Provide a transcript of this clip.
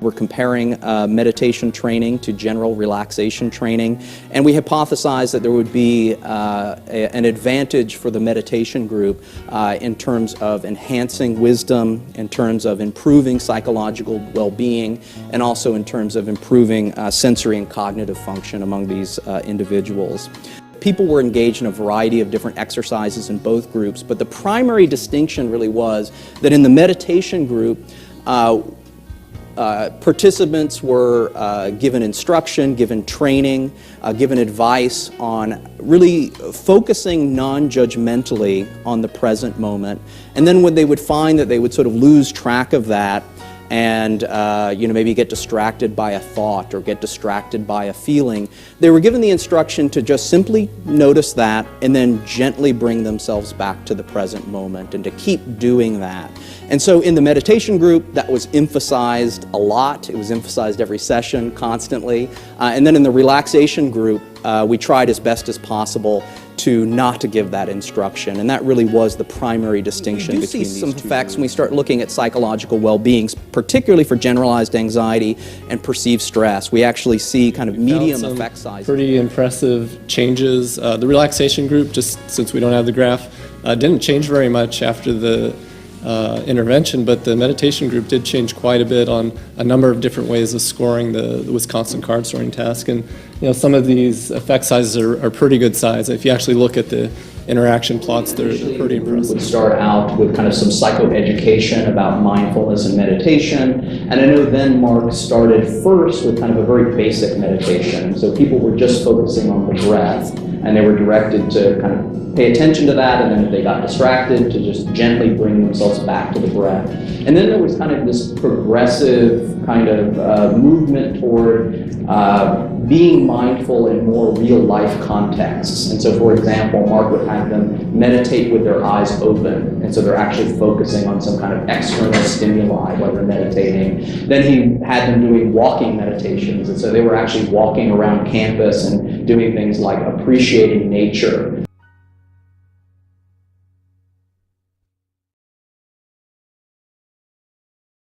We're comparing meditation training to general relaxation training, and we hypothesized that there would be an advantage for the meditation group in terms of enhancing wisdom, in terms of improving psychological well-being, and also in terms of improving sensory and cognitive function among these individuals. People were engaged in a variety of different exercises in both groups, but the primary distinction really was that in the meditation group, participants were given instruction, given training, given advice on really focusing non-judgmentally on the present moment. And then when they would find that they would sort of lose track of that and maybe get distracted by a thought or get distracted by a feeling, they were given the instruction to just simply notice that and then gently bring themselves back to the present moment and to keep doing that. And so in the meditation group, that was emphasized a lot. It was emphasized every session, constantly. And then in the relaxation group, we tried as best as possible to not to give that instruction, and that really was the primary distinction between these two. We do see some effects when we start looking at psychological well-being, particularly for generalized anxiety and perceived stress. We actually see kind of medium effect sizes. Pretty impressive changes. The relaxation group, just since we don't have the graph, didn't change very much after the intervention, but the meditation group did change quite a bit on a number of different ways of scoring the Wisconsin card sorting task. And some of these effect sizes are pretty good size. If you actually look at the interaction plots, they're pretty impressive. We start out with kind of some psychoeducation about mindfulness and meditation, and I know then Mark started first with kind of a very basic meditation. So people were just focusing on the breath, and they were directed to kind of pay attention to that, and then if they got distracted, to just gently bring themselves back to the breath. And then there was kind of this progressive kind of movement toward being mindful in more real-life contexts. And so, for example, Mark would have them meditate with their eyes open, and so they're actually focusing on some kind of external stimuli while they're meditating. Then he had them doing walking meditations, and so they were actually walking around campus and doing things like appreciating nature.